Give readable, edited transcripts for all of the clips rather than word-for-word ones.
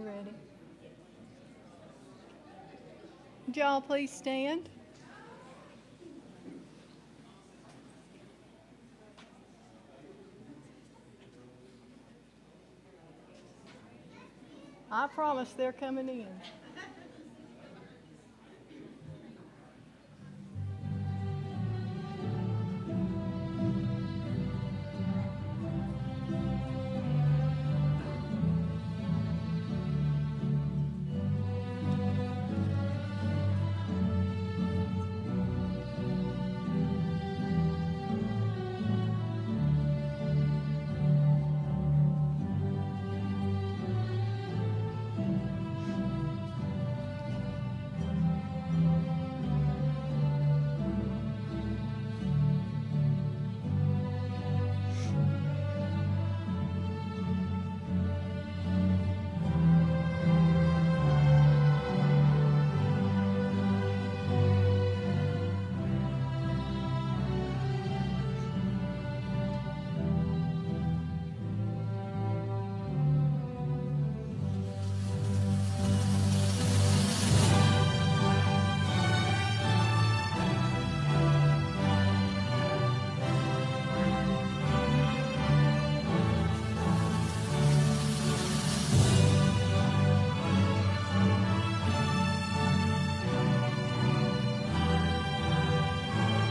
You ready? Would y'all please stand? I promise they're coming in.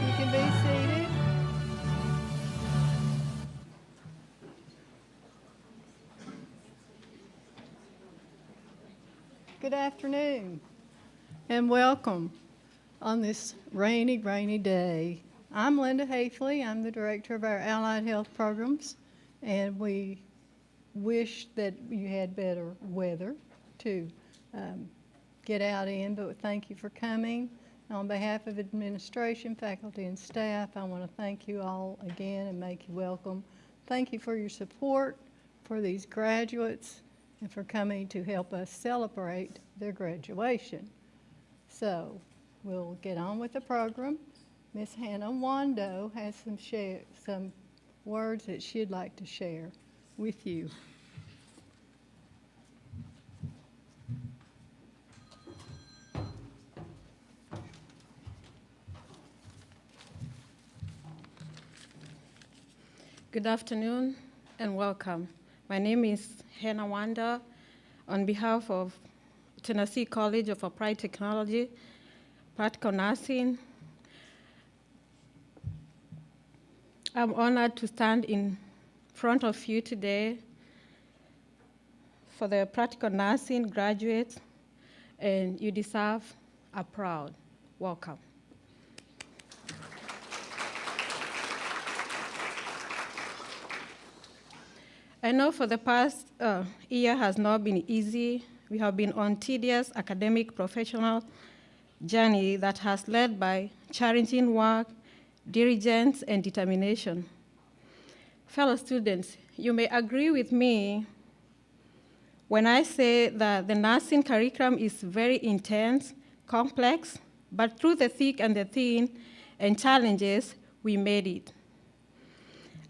You can be seated. Good afternoon and welcome on this rainy, rainy day. I'm Linda Haithley. I'm the director of our Allied Health Programs, and we wish that you had better weather to get out in, but thank you for coming. On behalf of administration, faculty, and staff, I want to thank you all again and make you welcome. Thank you for your support for these graduates and for coming to help us celebrate their graduation. So we'll get on with the program. Miss Hannah Wando has some words that she'd like to share with you. Good afternoon and welcome. My name is Hannah Wanda. On behalf of Tennessee College of Applied Technology, Practical Nursing, I'm honored to stand in front of you today for the Practical Nursing graduates, and you deserve a proud welcome. I know for the past year has not been easy. We have been on tedious academic professional journey that has led by challenging work, diligence, and determination. Fellow students, you may agree with me when I say that the nursing curriculum is very intense, complex, but through the thick and the thin and challenges, we made it.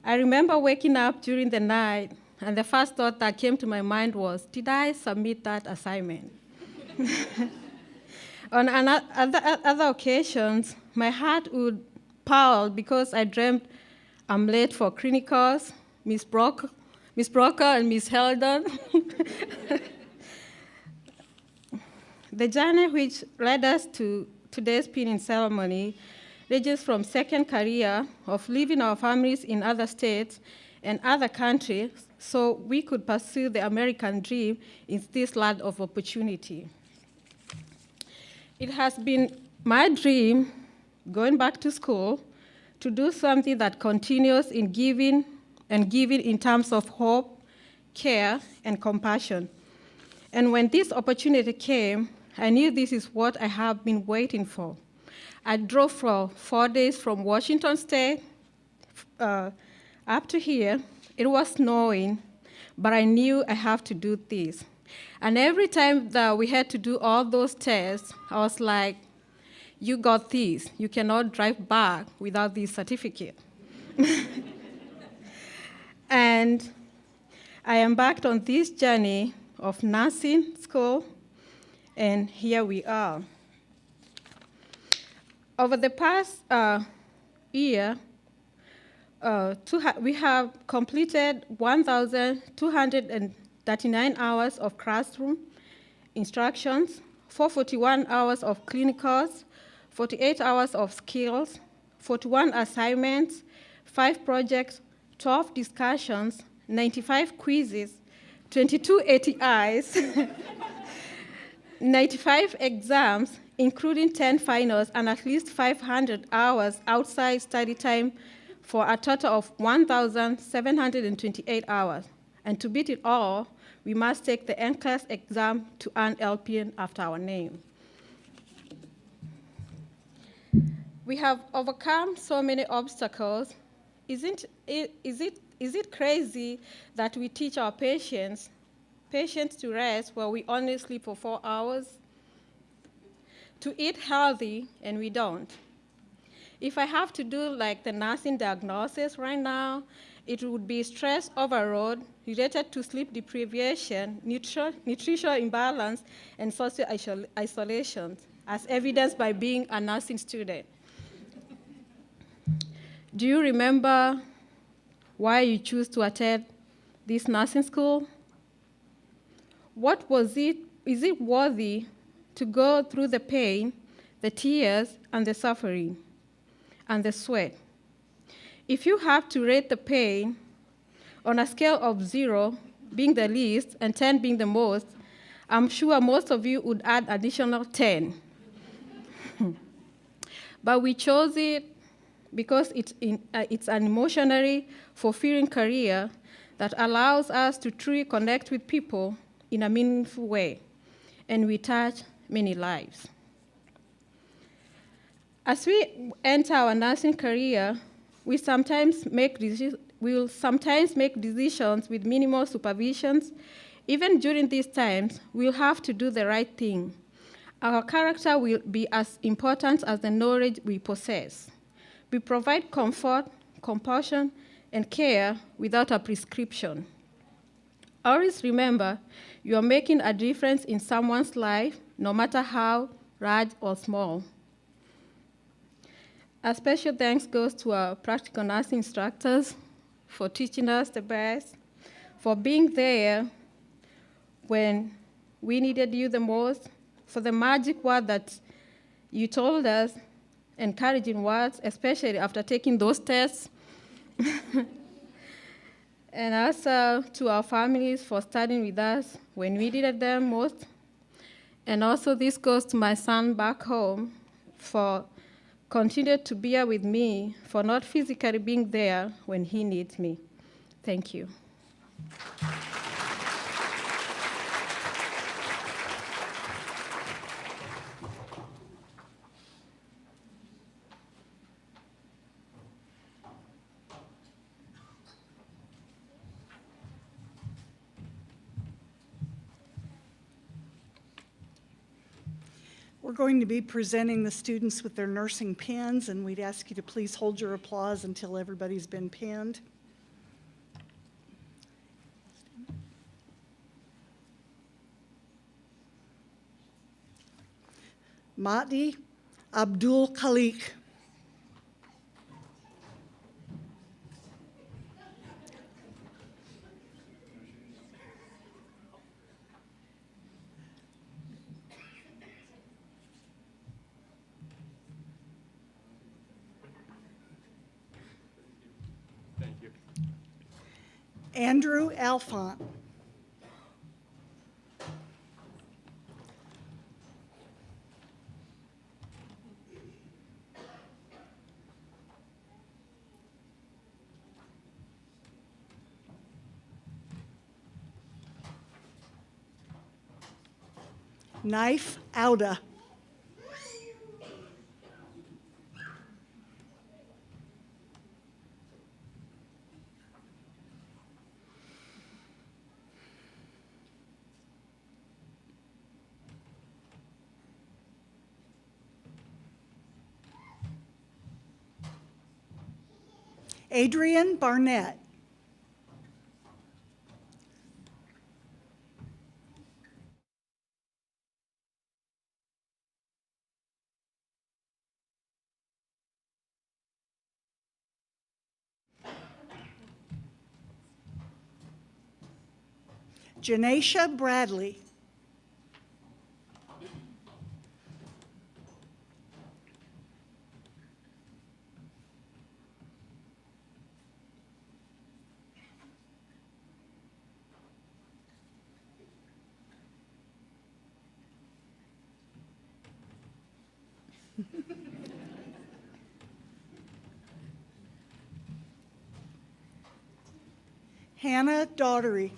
I remember waking up during the night, and the first thought that came to my mind was, did I submit that assignment? On other occasions, my heart would pound because I dreamt I'm late for clinicals, Miss Brocker and Miss Heldon. The journey which led us to today's pinning ceremony ranges from second career of leaving our families in other states and other countries so we could pursue the American dream in this land of opportunity. It has been my dream, going back to school, to do something that continues in giving in terms of hope, care, and compassion. And when this opportunity came, I knew this is what I have been waiting for. I drove for 4 days from Washington State up to here. It was snowing, but I knew I have to do this. And every time that we had to do all those tests, I was like, you got this. You cannot drive back without this certificate. And I embarked on this journey of nursing school, and here we are. Over the past year, we have completed 1,239 hours of classroom instructions, 441 hours of clinicals, 48 hours of skills, 41 assignments, 5 projects, 12 discussions, 95 quizzes, 22 ATIs, 95 exams, including 10 finals, and at least 500 hours outside study time for a total of 1,728 hours. And to beat it all, we must take the NCLEX exam to earn LPN after our name. We have overcome so many obstacles. Is it crazy that we teach our patients to rest while we only sleep for 4 hours? To eat healthy, and we don't. If I have to do like the nursing diagnosis right now, it would be stress overload related to sleep deprivation, nutritional imbalance, and social isolation, as evidenced by being a nursing student. Do you remember why you choose to attend this nursing school? What was it? Is it worthy to go through the pain, the tears, and the suffering, and the sweat? If you have to rate the pain on a scale of 0 being the least and 10 being the most, I'm sure most of you would add additional 10. But we chose it because it's an emotionally fulfilling career that allows us to truly connect with people in a meaningful way, and we touch many lives. As we enter our nursing career, we'll sometimes make decisions with minimal supervisions. Even during these times, we'll have to do the right thing. Our character will be as important as the knowledge we possess. We provide comfort, compassion, and care without a prescription. Always remember, you are making a difference in someone's life, no matter how large or small. A special thanks goes to our practical nursing instructors for teaching us the best, for being there when we needed you the most, for the magic word that you told us, encouraging words, especially after taking those tests. And also to our families for studying with us when we needed them most. And also this goes to my son back home for continuing to bear with me, for not physically being there when he needs me. Thank you. We're going to be presenting the students with their nursing pins, and we'd ask you to please hold your applause until everybody's been pinned. Mahdi Abdul Khalik. Andrew Alfont. Knife Auda. Adrian Barnett. Janaisha Bradley. Hannah Daughtery.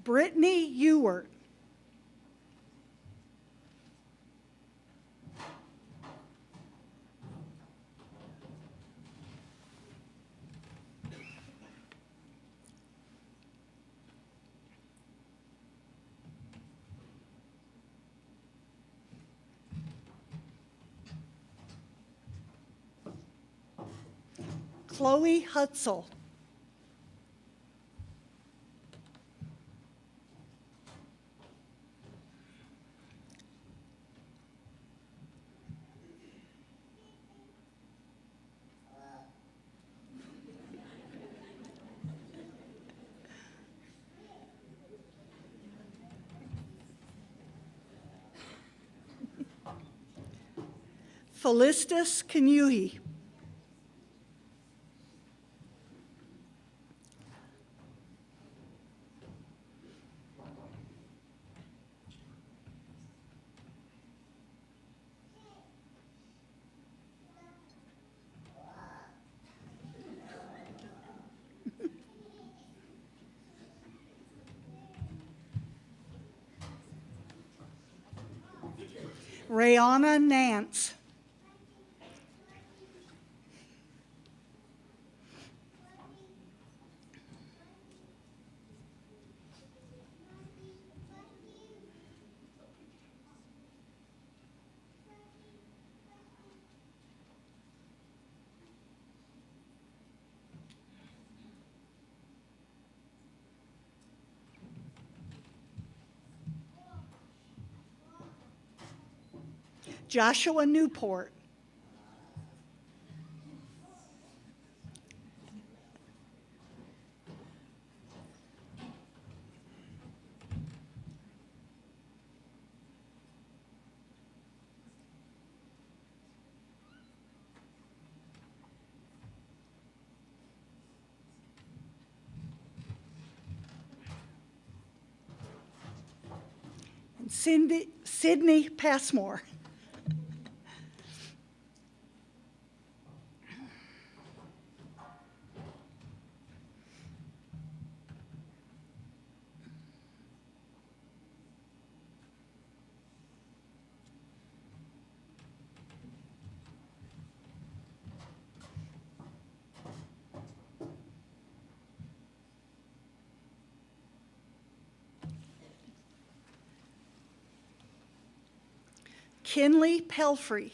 Brittany Ewert. Chloe Hutzel. Felistus Kanuhi. Rayana Nance. Joshua Newport. And Sydney Passmore. Kinley Pelfrey.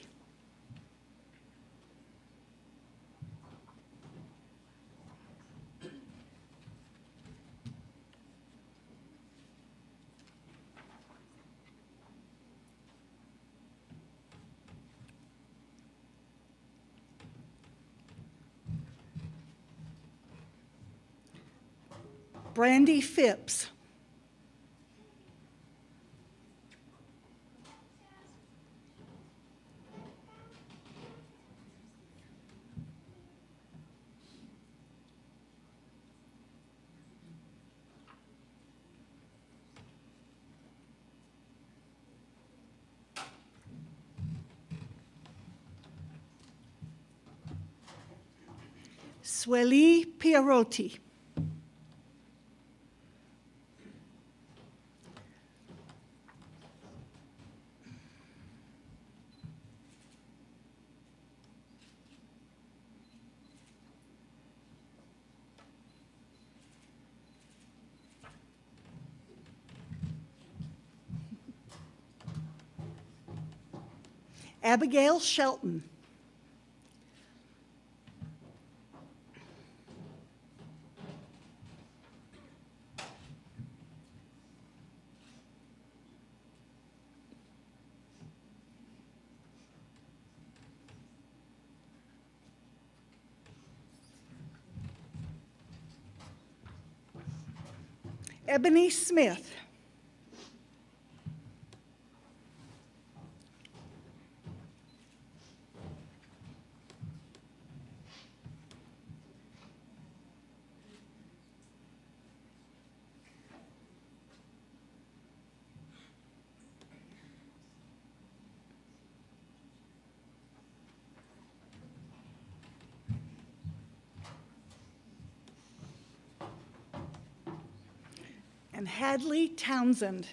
Brandy Phipps. Sweli Pierotti. Abigail Shelton. Ebony Smith. And Hadley Townsend.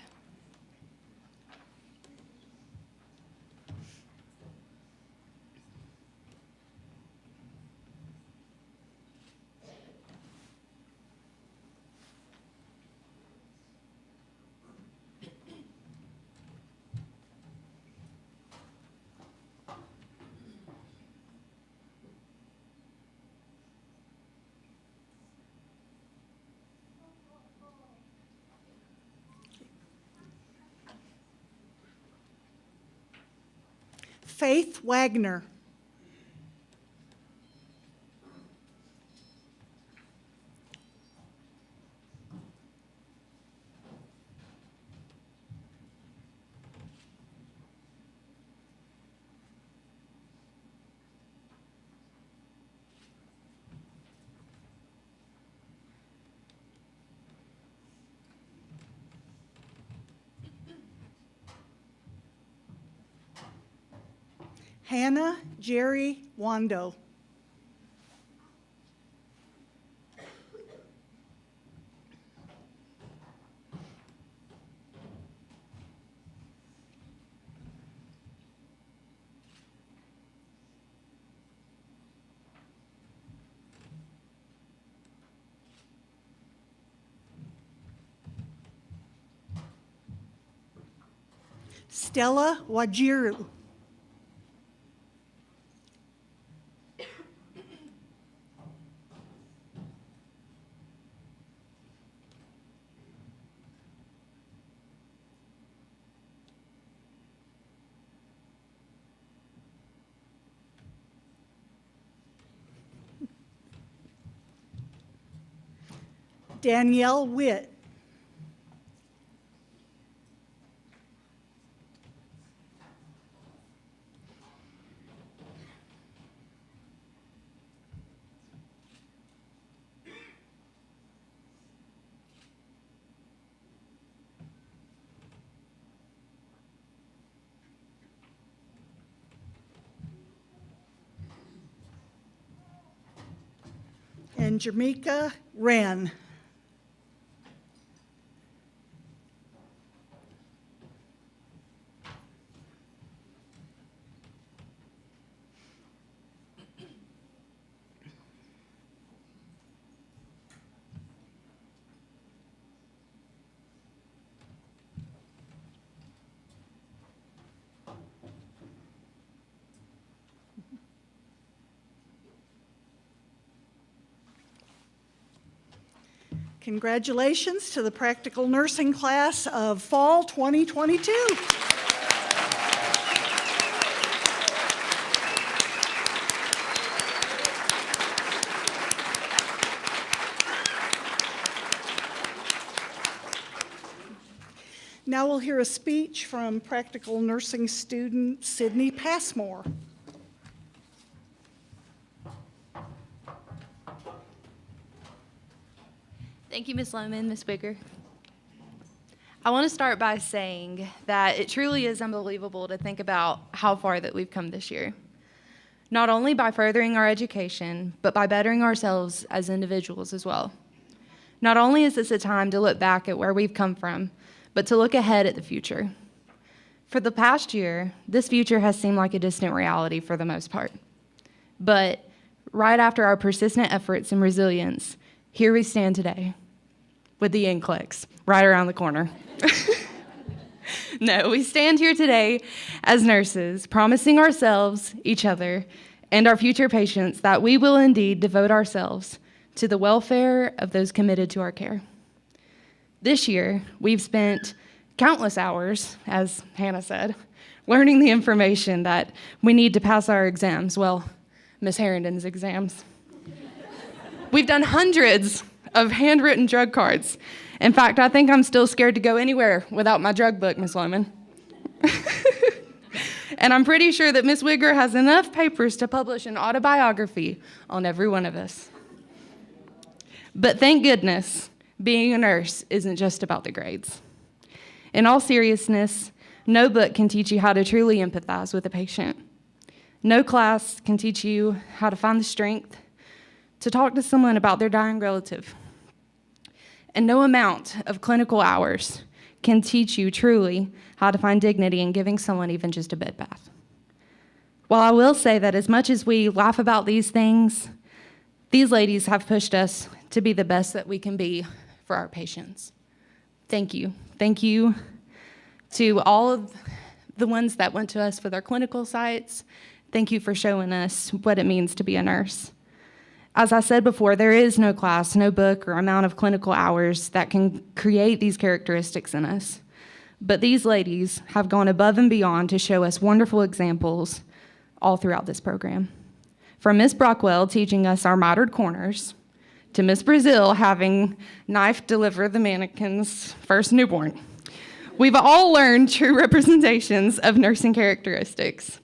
Faith Wagner. Hannah Jerry Wando. Stella Wajiru. Danielle Witt. And Jamaica Wren. Congratulations to the practical nursing class of fall 2022. Now we'll hear a speech from practical nursing student Sydney Passmore. Thank you, Ms. Lohman, Ms. Wicker. I want to start by saying that it truly is unbelievable to think about how far that we've come this year. Not only by furthering our education, but by bettering ourselves as individuals as well. Not only is this a time to look back at where we've come from, but to look ahead at the future. For the past year, this future has seemed like a distant reality for the most part. But right after our persistent efforts and resilience, here we stand today with the NCLEX right around the corner. No, we stand here today as nurses, promising ourselves, each other, and our future patients that we will indeed devote ourselves to the welfare of those committed to our care. This year, we've spent countless hours, as Hannah said, learning the information that we need to pass our exams. Well, Miss Harrington's exams. We've done hundreds of handwritten drug cards. In fact, I think I'm still scared to go anywhere without my drug book, Miss Lohman. And I'm pretty sure that Miss Wigger has enough papers to publish an autobiography on every one of us. But thank goodness, being a nurse isn't just about the grades. In all seriousness, no book can teach you how to truly empathize with a patient. No class can teach you how to find the strength to talk to someone about their dying relative. And no amount of clinical hours can teach you truly how to find dignity in giving someone even just a bed bath. While I will say that as much as we laugh about these things, these ladies have pushed us to be the best that we can be for our patients. Thank you. Thank you to all of the ones that went to us for their clinical sites. Thank you for showing us what it means to be a nurse. As I said before, there is no class, no book, or amount of clinical hours that can create these characteristics in us. But these ladies have gone above and beyond to show us wonderful examples all throughout this program. From Miss Brockwell teaching us our mitered corners, to Miss Brazil having knife deliver the mannequin's first newborn. We've all learned true representations of nursing characteristics.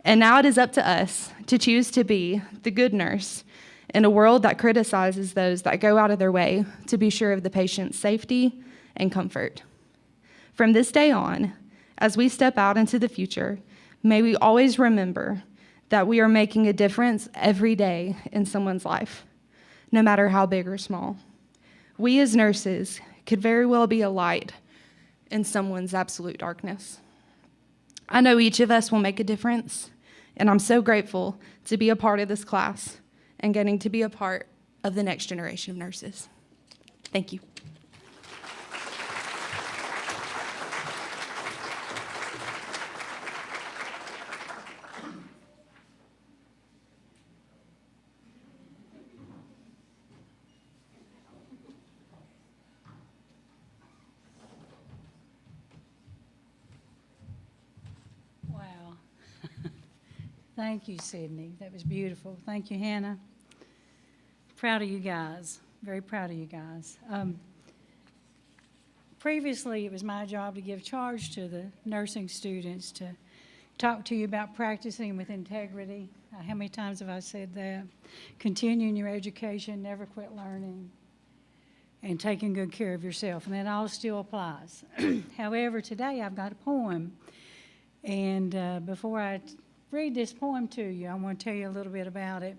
And now it is up to us to choose to be the good nurse in a world that criticizes those that go out of their way to be sure of the patient's safety and comfort. From this day on, as we step out into the future, may we always remember that we are making a difference every day in someone's life, no matter how big or small. We as nurses could very well be a light in someone's absolute darkness. I know each of us will make a difference, and I'm so grateful to be a part of this class and getting to be a part of the next generation of nurses. Thank you. Wow. Thank you, Sydney. That was beautiful. Thank you, Hannah. Proud of you guys. Very proud of you guys. Previously, it was my job to give charge to the nursing students to talk to you about practicing with integrity. How many times have I said that? Continuing your education, never quit learning, and taking good care of yourself. And that all still applies. However, today I've got a poem. And before I read this poem to you, I want to tell you a little bit about it.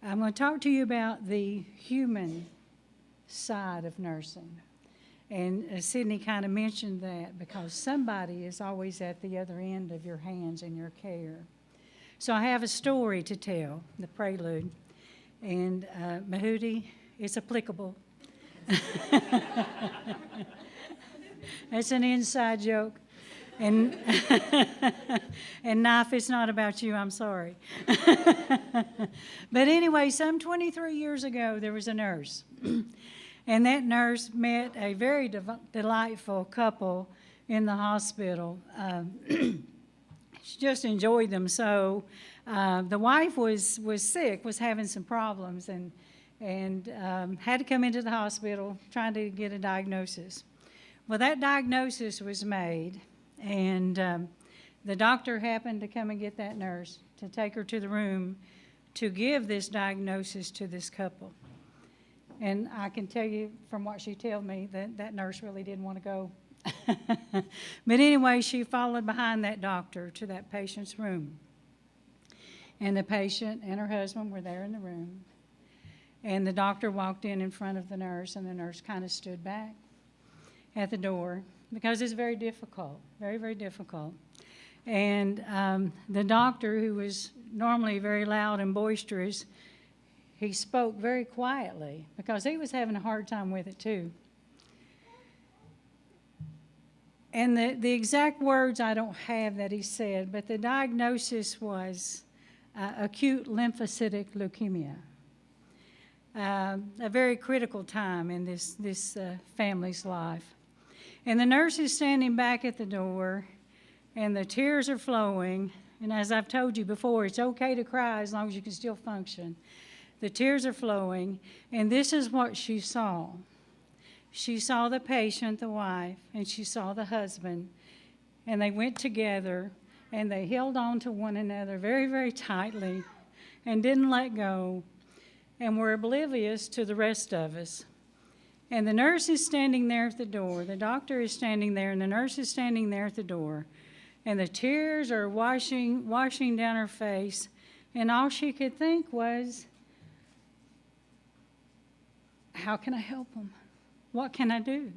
I'm going to talk to you about the human side of nursing. And Sydney kind of mentioned that because somebody is always at the other end of your hands in your care. So I have a story to tell, the prelude. And Mahudi, it's applicable. It's an inside joke. And Knife, it's not about you, I'm sorry. But anyway, some 23 years ago, there was a nurse. And that nurse met a very delightful couple in the hospital. She just enjoyed them so. The wife was sick, was having some problems, and had to come into the hospital trying to get a diagnosis. Well, that diagnosis was made. And the doctor happened to come and get that nurse to take her to the room to give this diagnosis to this couple. And I can tell you from what she told me that that nurse really didn't want to go. But anyway, she followed behind that doctor to that patient's room. And the patient and her husband were there in the room. And the doctor walked in front of the nurse, and the nurse kind of stood back at the door, because it's very difficult, very, very difficult. And the doctor, who was normally very loud and boisterous, he spoke very quietly because he was having a hard time with it too. And the exact words I don't have that he said, but the diagnosis was acute lymphocytic leukemia. A very critical time in this family's life. And the nurse is standing back at the door, and the tears are flowing. And as I've told you before, it's okay to cry as long as you can still function. The tears are flowing, and this is what she saw. She saw the patient, the wife, and she saw the husband, and they went together, and they held on to one another very, very tightly and didn't let go and were oblivious to the rest of us. And the nurse is standing there at the door. The doctor is standing there, and the nurse is standing there at the door. And the tears are washing down her face, and all she could think was, how can I help them? What can I do?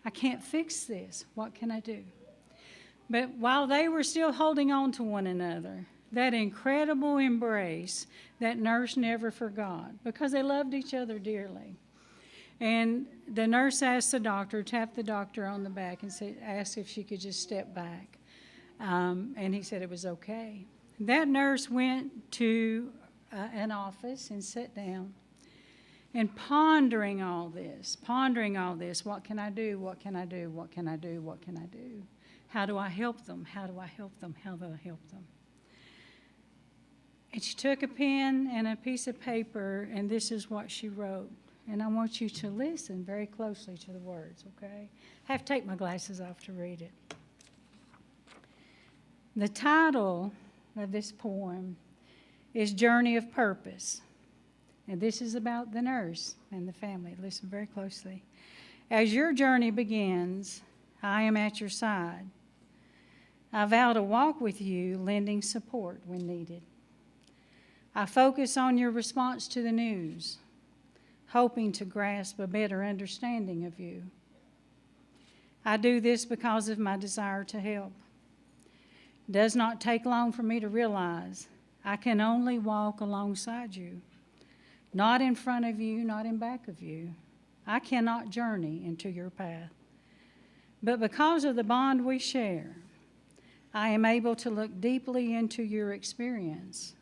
I can't fix this. What can I do? But while they were still holding on to one another, that incredible embrace, that nurse never forgot because they loved each other dearly. And the nurse asked the doctor, tapped the doctor on the back and asked if she could just step back. And he said it was okay. That nurse went to an office and sat down. And pondering all this, what can I do, what can I do, what can I do, what can I do? How do I help them, how do I help them, how do I help them? And she took a pen and a piece of paper, and this is what she wrote. And I want you to listen very closely to the words, okay? I have to take my glasses off to read it. The title of this poem is Journey of Purpose. And this is about the nurse and the family. Listen very closely. As your journey begins, I am at your side. I vow to walk with you, lending support when needed. I focus on your response to the news, hoping to grasp a better understanding of you. I do this because of my desire to help. It does not take long for me to realize I can only walk alongside you. Not in front of you, not in back of you. I cannot journey into your path. But because of the bond we share, I am able to look deeply into your experience,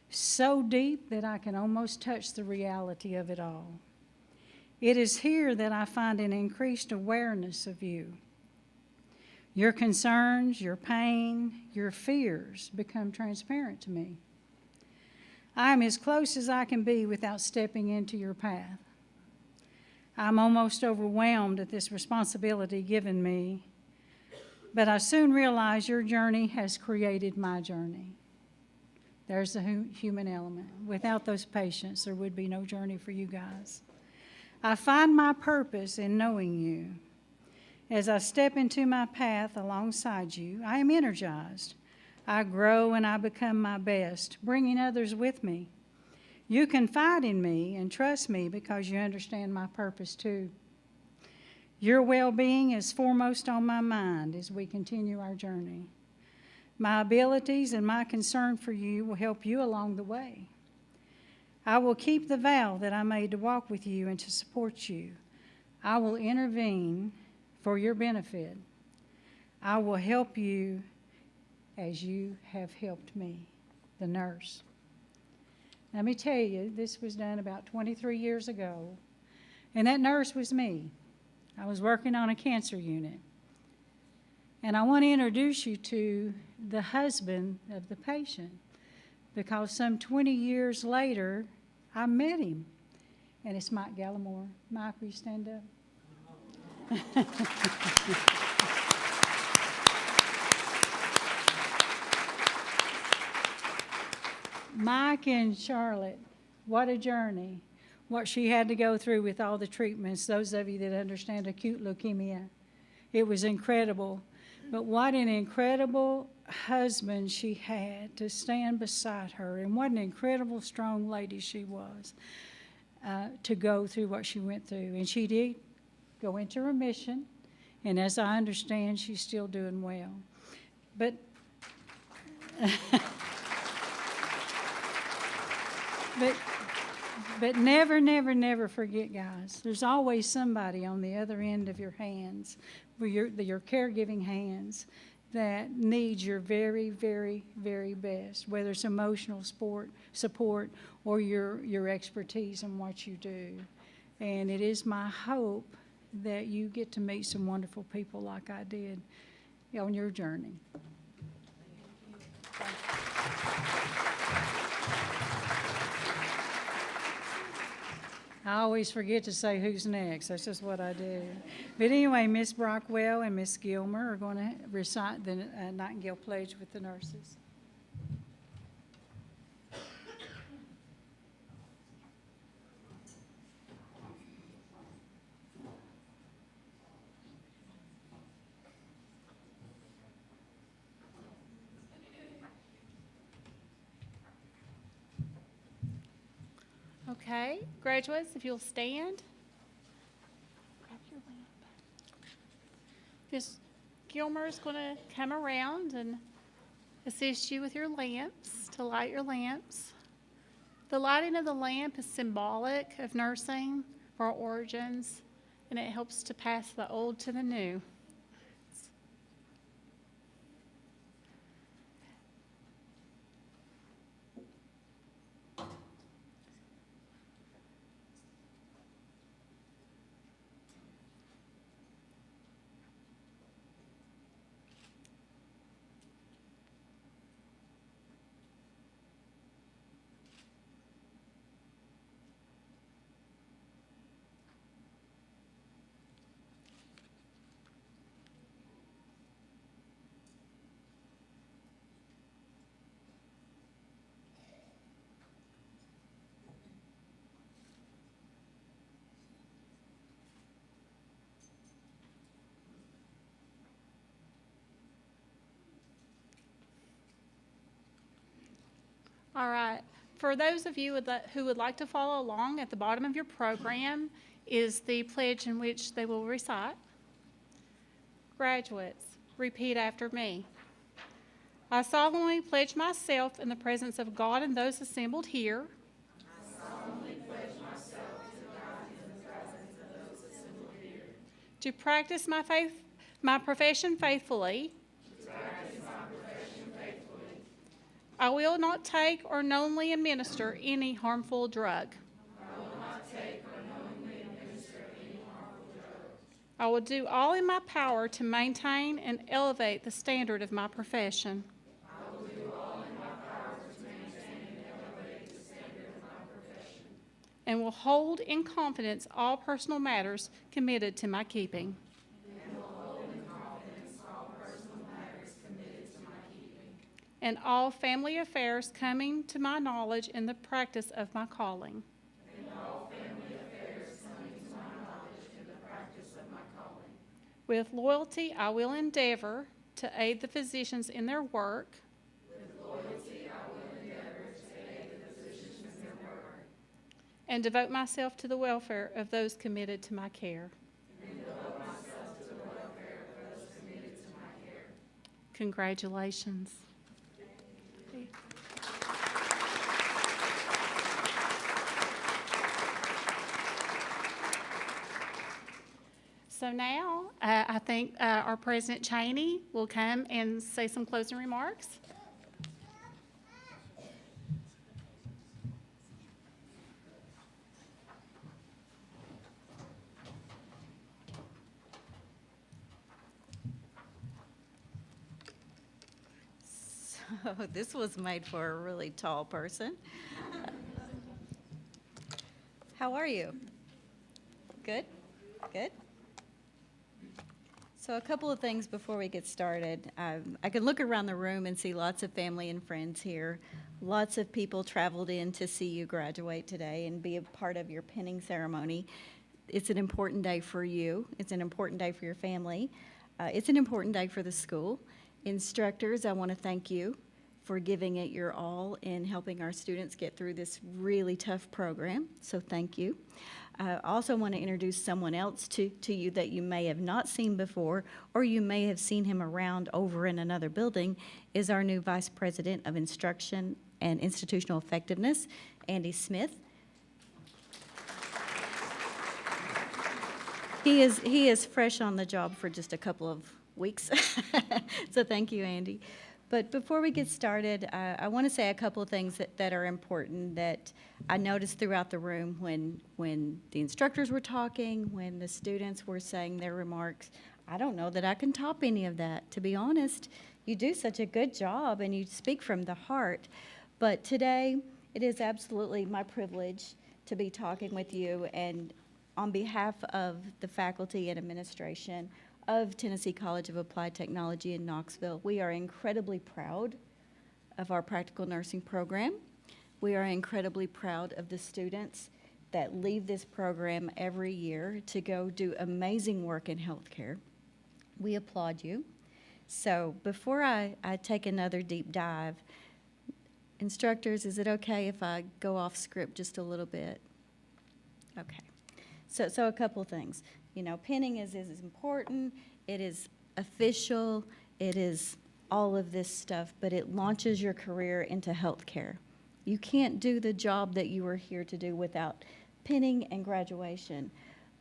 so deep that I can almost touch the reality of it all. It is here that I find an increased awareness of you. Your concerns, your pain, your fears become transparent to me. I am as close as I can be without stepping into your path. I'm almost overwhelmed at this responsibility given me, but I soon realize your journey has created my journey. There's the human element. Without those patients, there would be no journey for you guys. I find my purpose in knowing you. As I step into my path alongside you, I am energized. I grow and I become my best, bringing others with me. You confide in me and trust me because you understand my purpose too. Your well-being is foremost on my mind as we continue our journey. My abilities and my concern for you will help you along the way. I will keep the vow that I made to walk with you and to support you. I will intervene for your benefit. I will help you as you have helped me, the nurse. Let me tell you, this was done about 23 years ago, and that nurse was me. I was working on a cancer unit. And I want to introduce you to the husband of the patient, because some 20 years later, I met him, and it's Mike Gallimore. Mike, will you stand up? Mike and Charlotte, what a journey. What she had to go through with all the treatments, those of you that understand acute leukemia. It was incredible. But what an incredible husband she had to stand beside her, and what an incredible strong lady she was to go through what she went through. And she did go into remission, and as I understand, she's still doing well. But But never, never, never forget, guys, there's always somebody on the other end of your hands, your caregiving hands, that needs your very, very, very best, whether it's emotional support or your expertise in what you do. And it is my hope that you get to meet some wonderful people like I did on your journey. I always forget to say who's next. That's just what I do. But anyway, Miss Brockwell and Miss Gilmer are going to recite the Nightingale Pledge with the nurses. Okay, graduates, if you'll stand. Grab your lamp. Miss Gilmer is going to come around and assist you with your lamps, to light your lamps. The lighting of the lamp is symbolic of nursing for our origins, and it helps to pass the old to the new. All right. For those of you who would like to follow along, at the bottom of your program is the pledge in which they will recite. Graduates, repeat after me. I solemnly pledge myself in the presence of God and those assembled here. I solemnly pledge myself to God in the presence of those assembled here. To practice my profession faithfully. I will not take or knowingly administer any harmful drug. I will do all in my power to maintain and elevate the standard of my profession. And will hold in confidence all personal matters committed to my keeping. And all family affairs coming to my knowledge in the practice of my calling. With loyalty, I will endeavor to aid the physicians in their work. And devote myself to the welfare of those committed to my care. Congratulations. So now, I think our President Cheney will come and say some closing remarks. So this was made for a really tall person. How are you? Good? Good? So a couple of things before we get started. I can look around the room and see lots of family and friends here. Lots of people traveled in to see you graduate today and be a part of your pinning ceremony. It's an important day for you. It's an important day for your family. It's an important day for the school. Instructors, I want to thank you for giving it your all in helping our students get through this really tough program, so thank you. I also want to introduce someone else to you that you may have not seen before, or you may have seen him around over in another building, is our new Vice President of Instruction and Institutional Effectiveness, Andy Smith. He is fresh on the job for just a couple of weeks. So thank you, Andy. But before we get started, I want to say a couple of things that are important that I noticed throughout the room when the instructors were talking, when the students were saying their remarks. I don't know that I can top any of that. To be honest, you do such a good job and you speak from the heart. But today, it is absolutely my privilege to be talking with you, and on behalf of the faculty and administration of Tennessee College of Applied Technology in Knoxville, we are incredibly proud of our practical nursing program. We are incredibly proud of the students that leave this program every year to go do amazing work in healthcare. We applaud you. So before I take another deep dive, instructors, is it okay if I go off script just a little bit? Okay. So a couple things. You know, pinning is important, it is official, it is all of this stuff, but it launches your career into healthcare. You can't do the job that you are here to do without pinning and graduation.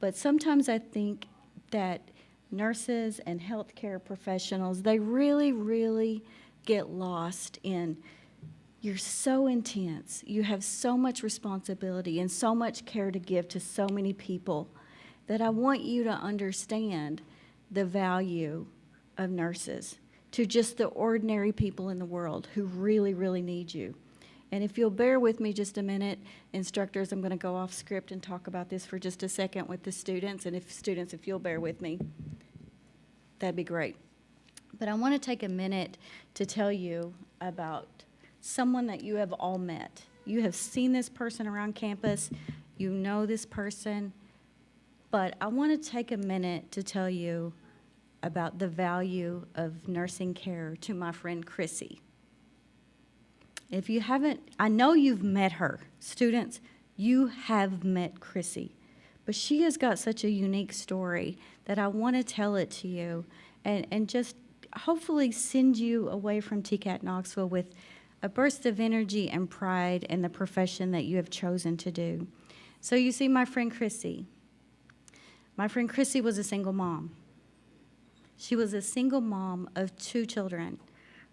But sometimes I think that nurses and healthcare professionals, they really, really get lost in, you're so intense, you have so much responsibility and so much care to give to so many people that I want you to understand the value of nurses to just the ordinary people in the world who really, really need you. And if you'll bear with me just a minute, instructors, I'm going to go off script and talk about this for just a second with the students. And if you'll bear with me, that'd be great. But I want to take a minute to tell you about someone that you have all met. You have seen this person around campus. You know this person. But I want to take a minute to tell you about the value of nursing care to my friend Chrissy. If you haven't, I know you've met her. Students, you have met Chrissy. But she has got such a unique story that I want to tell it to you and just hopefully send you away from TCAT Knoxville with a burst of energy and pride in the profession that you have chosen to do. So you see my friend Chrissy. My friend Chrissy was a single mom. She was a single mom of 2 children,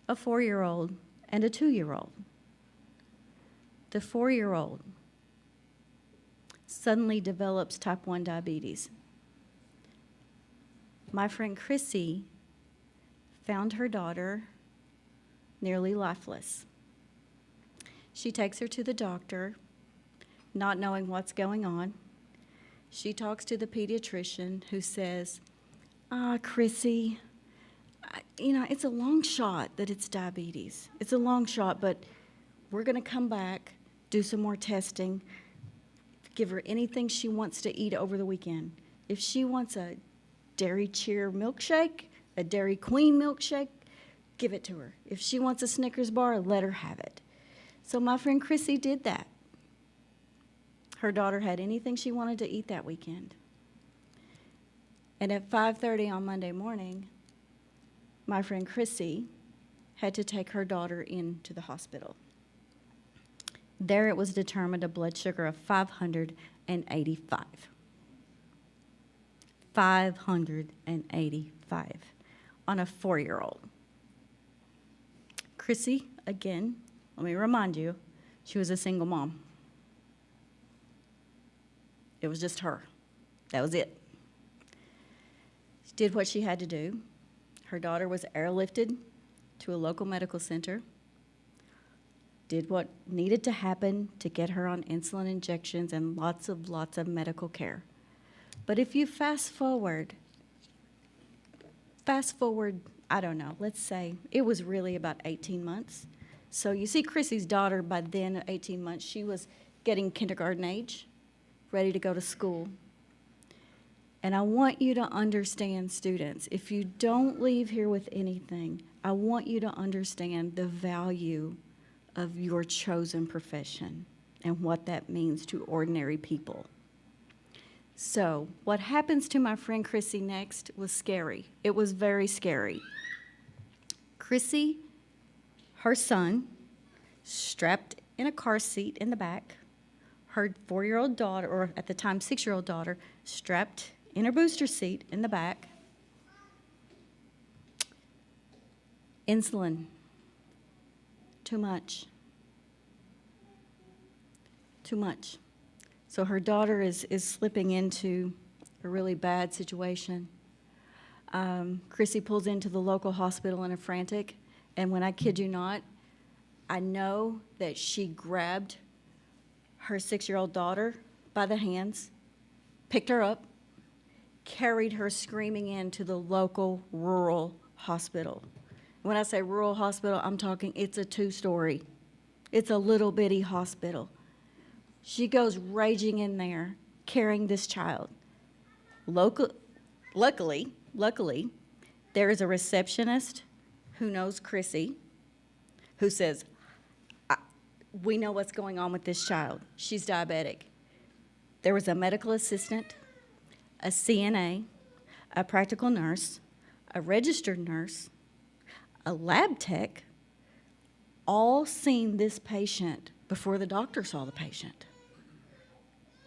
a 4-year-old and a 2-year-old. The 4-year-old suddenly develops type 1 diabetes. My friend Chrissy found her daughter nearly lifeless. She takes her to the doctor, not knowing what's going on. She talks to the pediatrician who says, Chrissy, it's a long shot that it's diabetes. It's a long shot, but we're going to come back, do some more testing, give her anything she wants to eat over the weekend. If she wants a Dairy Cheer milkshake, a Dairy Queen milkshake, give it to her. If she wants a Snickers bar, let her have it. So my friend Chrissy did that. Her daughter had anything she wanted to eat that weekend. And at 5:30 on Monday morning, my friend Chrissy had to take her daughter into the hospital. There it was determined a blood sugar of 585. 585 on a 4-year-old. Chrissy, again, let me remind you, she was a single mom. It was just her. That was it. She did what she had to do. Her daughter was airlifted to a local medical center, did what needed to happen to get her on insulin injections and lots of medical care. But if you fast forward, I don't know, let's say it was really about 18 months. So you see Chrissy's daughter, by then at 18 months, she was getting kindergarten age, ready to go to school. And I want you to understand, students, if you don't leave here with anything, I want you to understand the value of your chosen profession and what that means to ordinary people. So what happens to my friend Chrissy next was scary. It was very scary. Chrissy, her son, strapped in a car seat in the back, her 4-year-old daughter, or at the time 6-year-old daughter, strapped in her booster seat in the back. Insulin. Too much. Too much. So her daughter is slipping into a really bad situation. Chrissy pulls into the local hospital in a frantic, and when I kid you not, I know that she grabbed her 6-year-old daughter by the hands, picked her up, carried her screaming into the local rural hospital. When I say rural hospital, I'm talking it's a 2-story. It's a little bitty hospital. She goes raging in there, carrying this child. Luckily, there is a receptionist who knows Chrissy, who says, we know what's going on with this child. She's diabetic. There was a medical assistant, a CNA, a practical nurse, a registered nurse, a lab tech, all seen this patient before the doctor saw the patient.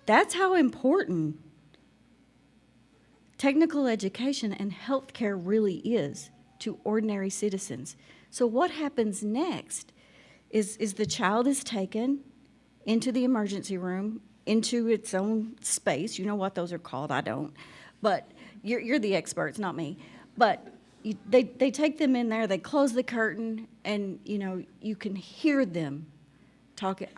That's how important technical education and healthcare really is to ordinary citizens. So what happens next is the child is taken into the emergency room, into its own space. You know what those are called, I don't. But you're the experts, not me. But they take them in there, they close the curtain, and you can hear them talking.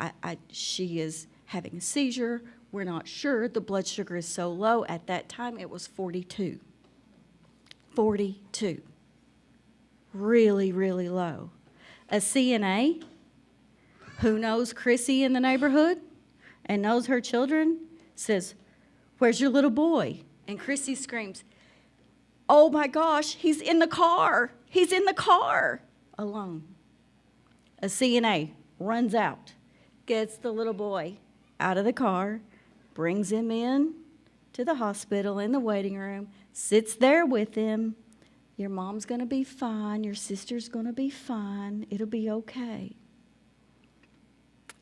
She is having a seizure. We're not sure. The blood sugar is so low. At that time, it was 42. 42. Really, really low. A CNA who knows Chrissy in the neighborhood and knows her children says, "Where's your little boy?" And Chrissy screams, "Oh my gosh, he's in the car. He's in the car," alone. A CNA runs out, gets the little boy out of the car, brings him in to the hospital in the waiting room, sits there with him. "Your mom's going to be fine. Your sister's going to be fine. It'll be okay."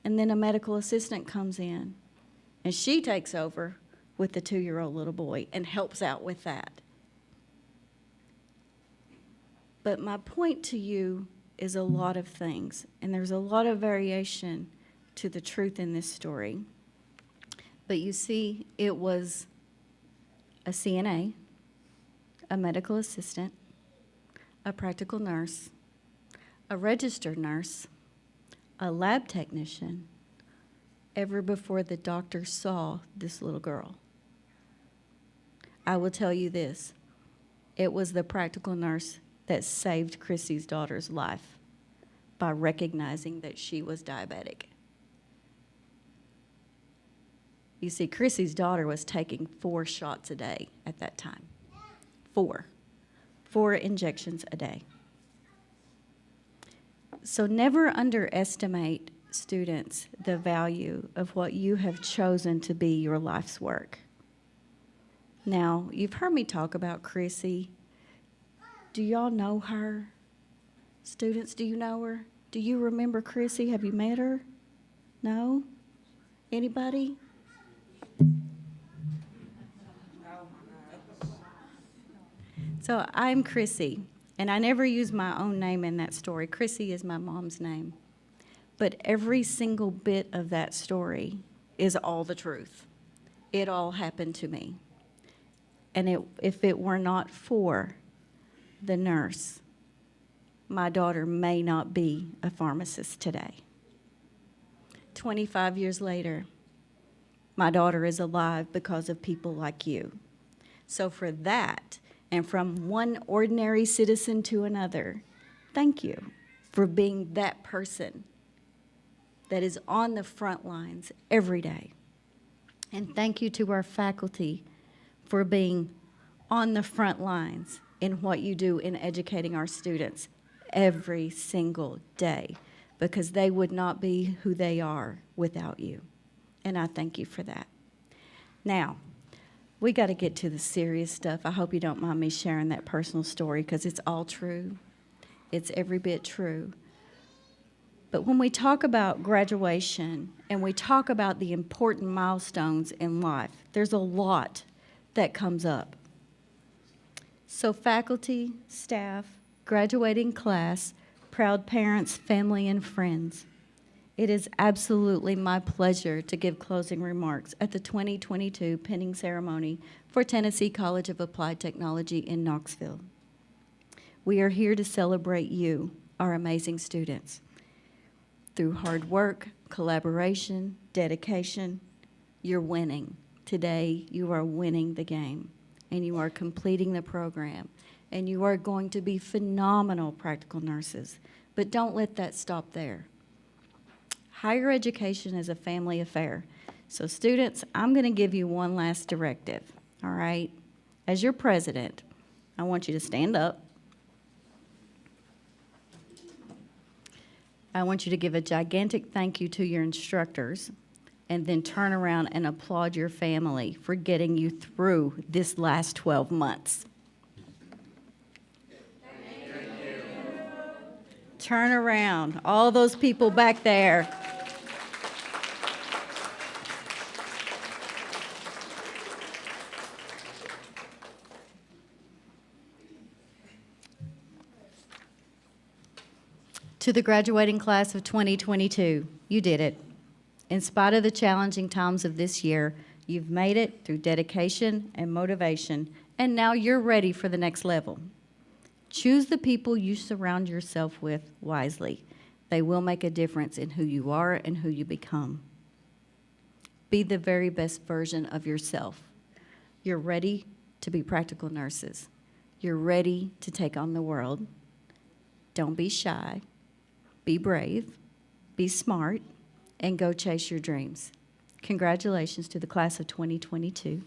And then a medical assistant comes in, and she takes over with the 2-year-old little boy and helps out with that. But my point to you is a lot of things, and there's a lot of variation to the truth in this story. But you see, it was a CNA, a medical assistant, a practical nurse, a registered nurse, a lab technician, ever before the doctor saw this little girl. I will tell you this, it was the practical nurse that saved Chrissy's daughter's life by recognizing that she was diabetic. You see, Chrissy's daughter was taking 4 shots a day at that time. 4 injections a day. So never underestimate, students, the value of what you have chosen to be your life's work. Now, you've heard me talk about Chrissy. Do y'all know her? Students, do you know her? Do you remember Chrissy? Have you met her? No? Anybody? So I'm Chrissy, and I never use my own name in that story. Chrissy is my mom's name. But every single bit of that story is all the truth. It all happened to me. And if it were not for the nurse, my daughter may not be a pharmacist today. 25 years later, my daughter is alive because of people like you. So for that, and from one ordinary citizen to another, thank you for being that person that is on the front lines every day. And thank you to our faculty for being on the front lines in what you do in educating our students every single day, because they would not be who they are without you. And I thank you for that. Now, we got to get to the serious stuff. I hope you don't mind me sharing that personal story, because it's all true. It's every bit true. But when we talk about graduation and we talk about the important milestones in life, there's a lot that comes up. So faculty, staff, graduating class, proud parents, family, and friends, it is absolutely my pleasure to give closing remarks at the 2022 pinning ceremony for Tennessee College of Applied Technology in Knoxville. We are here to celebrate you, our amazing students. Through hard work, collaboration, dedication, you're winning. Today, you are winning the game, and you are completing the program, and you are going to be phenomenal practical nurses. But don't let that stop there. Higher education is a family affair. So students, I'm going to give you one last directive, all right? As your president, I want you to stand up. I want you to give a gigantic thank you to your instructors, and then turn around and applaud your family for getting you through this last 12 months. Thank you. Turn around, all those people back there. To the graduating class of 2022, you did it. In spite of the challenging times of this year, you've made it through dedication and motivation, and now you're ready for the next level. Choose the people you surround yourself with wisely. They will make a difference in who you are and who you become. Be the very best version of yourself. You're ready to be practical nurses. You're ready to take on the world. Don't be shy. Be brave. Be smart. And go chase your dreams. Congratulations to the class of 2022.